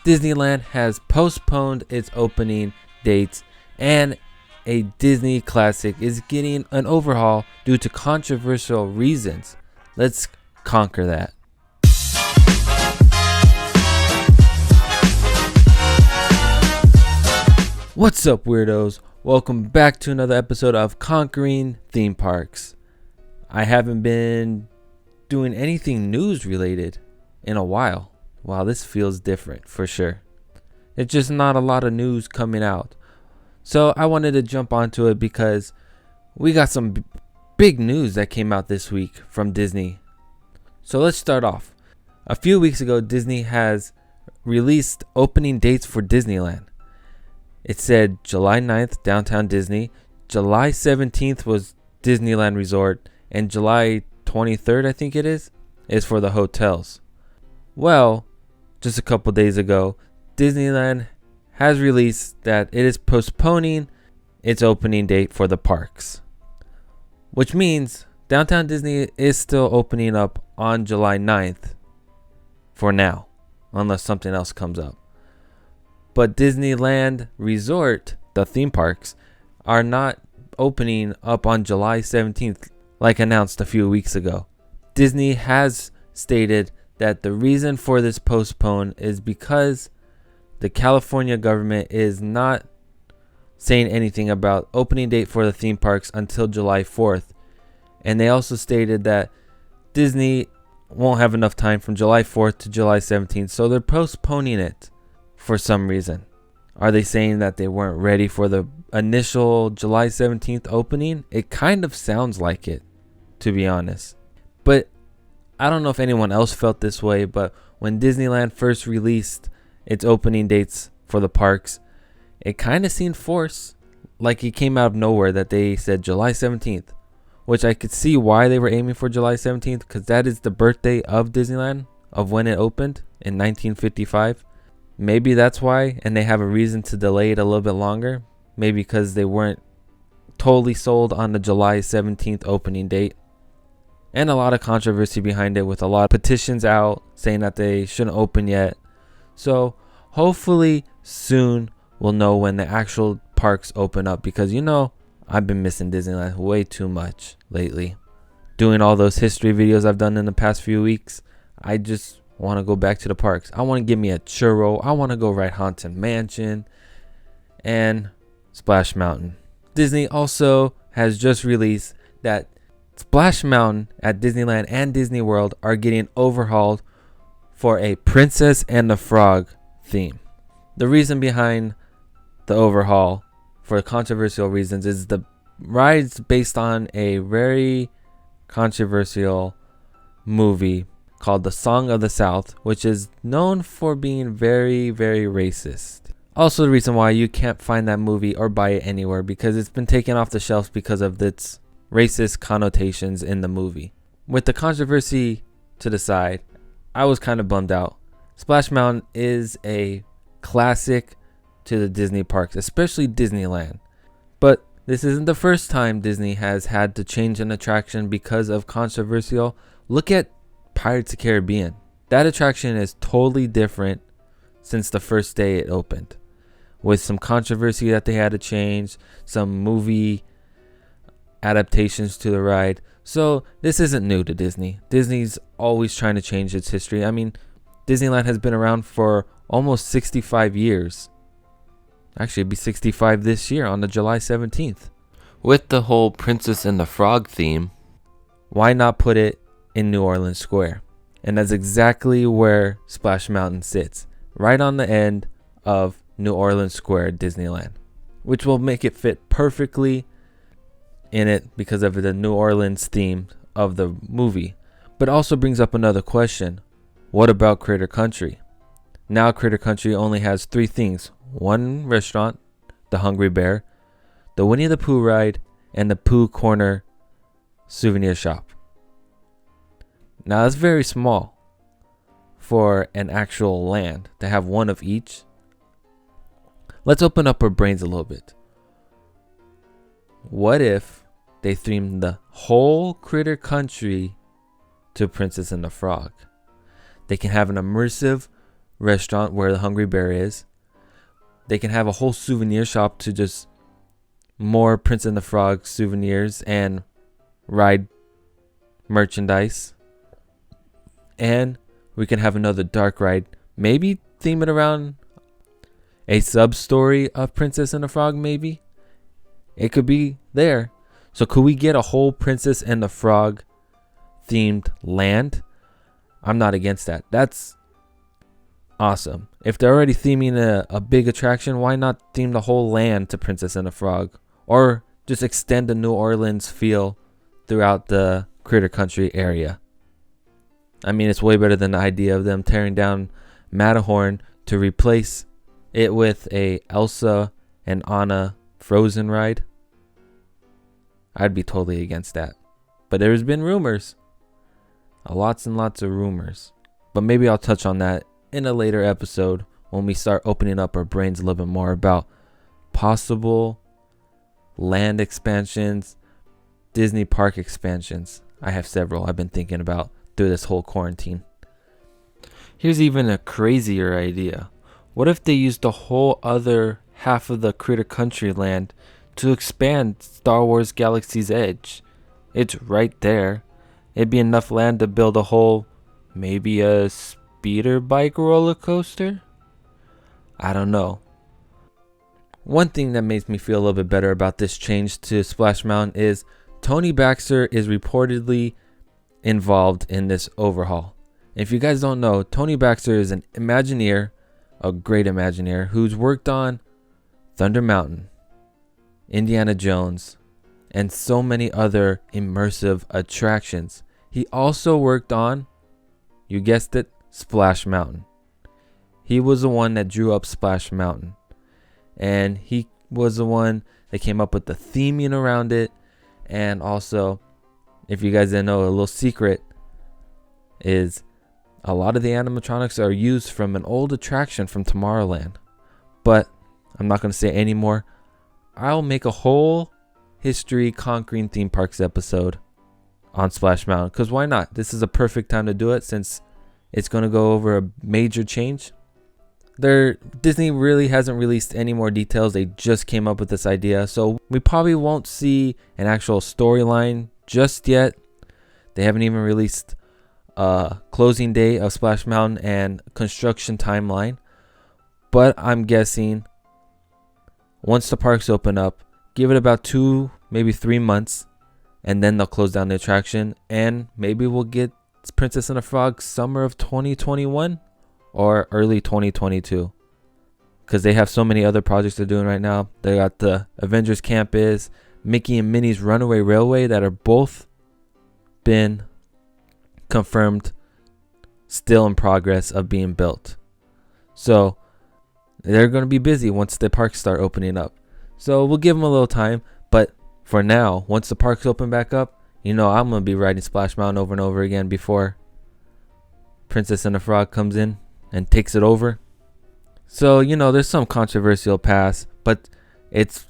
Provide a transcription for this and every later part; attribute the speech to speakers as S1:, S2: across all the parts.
S1: Disneyland has postponed its opening dates, and a Disney classic is getting an overhaul due to controversial reasons. Let's conquer that. What's up, weirdos? Welcome back to another episode of Conquering Theme Parks. I haven't been doing anything news related in a while. Wow, this feels different for sure. It's just not a lot of news coming out. So I wanted to jump onto it because we got some big news that came out this week from Disney. So let's start off. A few weeks ago, Disney has released opening dates for Disneyland. It said July 9th, Downtown Disney. July 17th was Disneyland Resort. And July 23rd, I think it is for the hotels. Well, just a couple days ago, Disneyland has released that it is postponing its opening date for the parks. Which means Downtown Disney is still opening up on July 9th for now, unless something else comes up. But Disneyland Resort, the theme parks, are not opening up on July 17th like announced a few weeks ago. Disney has stated that the reason for this postpone is because the California government is not saying anything about opening date for the theme parks until July 4th. And they also stated that Disney won't have enough time from July 4th to July 17th, so they're postponing it. For some reason. Are they saying that they weren't ready for the initial July 17th opening? It kind of sounds like it, to be honest. But I don't know if anyone else felt this way, but when Disneyland first released its opening dates for the parks, it kind of seemed forced, like it came out of nowhere that they said July 17th, which I could see why they were aiming for July 17th, because that is the birthday of Disneyland, of when it opened in 1955. Maybe that's why, and they have a reason to delay it a little bit longer. Maybe because they weren't totally sold on the July 17th opening date. And a lot of controversy behind it with a lot of petitions out saying that they shouldn't open yet. So hopefully soon we'll know when the actual parks open up, because I've been missing Disneyland way too much lately. Doing all those history videos I've done in the past few weeks, I just want to go back to the parks. I want to give me a churro. I want to go ride Haunted Mansion and Splash Mountain. Disney also has just released that Splash Mountain at Disneyland and Disney World are getting overhauled for a Princess and the Frog theme. The reason behind the overhaul, for controversial reasons, is the ride's based on a very controversial movie called The Song of the South, which is known for being very, very racist. Also, the reason why you can't find that movie or buy it anywhere, because it's been taken off the shelves because of its racist connotations in the movie. With the controversy to the side, I was kind of bummed out. Splash Mountain is a classic to the Disney parks, especially Disneyland. But this isn't the first time Disney has had to change an attraction because of controversial. Look at Pirates of the Caribbean. That attraction is totally different since the first day it opened, with some controversy that they had to change, some movie adaptations to the ride. So this isn't new to Disney. Disney's always trying to change its history. I mean, Disneyland has been around for almost 65 years. Actually, it'd be 65 this year on the July 17th. With the whole Princess and the Frog theme, why not put it in New Orleans Square? And that's exactly where Splash Mountain sits, right on the end of New Orleans Square, Disneyland, which will make it fit perfectly in it because of the New Orleans theme of the movie. But also brings up another question. What about Critter Country? Now Critter Country only has 3 things: one restaurant, the Hungry Bear, the Winnie the Pooh ride, and the Pooh Corner souvenir shop. Now that's very small for an actual land to have one of each. Let's open up our brains a little bit. What if they themed the whole Critter Country to Princess and the Frog? They can have an immersive restaurant where the Hungry Bear is. They can have a whole souvenir shop to just more Prince and the Frog souvenirs and ride merchandise. And we can have another dark ride, maybe theme it around a sub-story of Princess and the Frog, maybe. It could be there. So could we get a whole Princess and the Frog themed land? I'm not against that. That's awesome. If they're already theming a big attraction, why not theme the whole land to Princess and the Frog? Or just extend the New Orleans feel throughout the Critter Country area. I mean, it's way better than the idea of them tearing down Matterhorn to replace it with a Elsa and Anna Frozen ride. I'd be totally against that. But there's been rumors. Lots and lots of rumors. But maybe I'll touch on that in a later episode when we start opening up our brains a little bit more about possible land expansions, Disney park expansions. I have several I've been thinking about through this whole quarantine. Here's even a crazier idea. What if they used the whole other half of the Critter Country land to expand Star Wars Galaxy's Edge? It's right there. It'd be enough land to build a whole, maybe a speeder bike roller coaster? I don't know. One thing that makes me feel a little bit better about this change to Splash Mountain is Tony Baxter is reportedly involved in this overhaul. If you guys don't know, Tony Baxter is an Imagineer, a great Imagineer, who's worked on Thunder Mountain, Indiana Jones, and so many other immersive attractions. He also worked on, you guessed it, Splash Mountain. He was the one that drew up Splash Mountain. And he was the one that came up with the theming around it. And also, if you guys didn't know, a little secret is a lot of the animatronics are used from an old attraction from Tomorrowland. But I'm not going to say any more. I'll make a whole history Conquering Theme Parks episode on Splash Mountain. Because why not? This is a perfect time to do it since it's going to go over a major change. Disney really hasn't released any more details. They just came up with this idea. So we probably won't see an actual storyline just yet. They haven't even released a closing date of Splash Mountain and construction timeline. But I'm guessing once the parks open up, give it about 2, maybe 3 months, and then they'll close down the attraction. And maybe we'll get Princess and the Frog summer of 2021 or early 2022. Because they have so many other projects they're doing right now. They got the Avengers Campus, Mickey and Minnie's Runaway Railway that are both been confirmed, still in progress of being built. So they're going to be busy once the parks start opening up. So we'll give them a little time. But for now, once the parks open back up, I'm going to be riding Splash Mountain over and over again before Princess and the Frog comes in and takes it over. So, there's some controversial past, but it's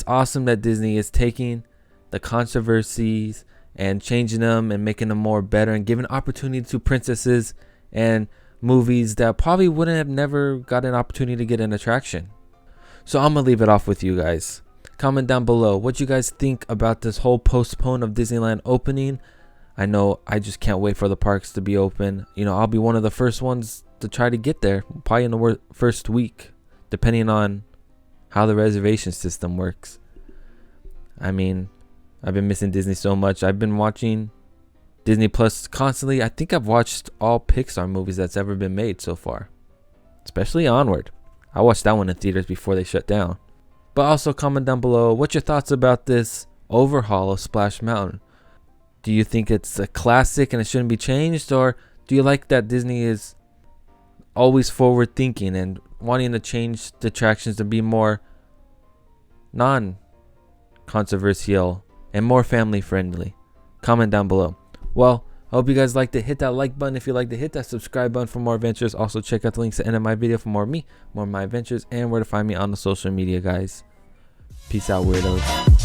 S1: awesome that Disney is taking the controversies and changing them and making them more better and giving opportunity to princesses and movies that probably wouldn't have never got an opportunity to get an attraction. So I'm going to leave it off with you guys. Comment down below what you guys think about this whole postpone of Disneyland opening. I know I just can't wait for the parks to be open. I'll be one of the first ones to try to get there, probably in the first week, depending on how the reservation system works. I mean, I've been missing Disney so much. I've been watching Disney Plus constantly. I think I've watched all Pixar movies that's ever been made so far, especially Onward. I watched that one in theaters before they shut down. But also comment down below what's your thoughts about this overhaul of Splash Mountain. Do you think it's a classic and it shouldn't be changed? Or do you like that Disney is always forward thinking and wanting to change the attractions to be more non-controversial and more family friendly? Comment down below. Well, I hope you guys liked it. Hit that like button if you liked it. Hit that subscribe button for more adventures. Also check out the links at the end of my video for more of me, more of my adventures, and where to find me on the social media, guys. Peace out, weirdos.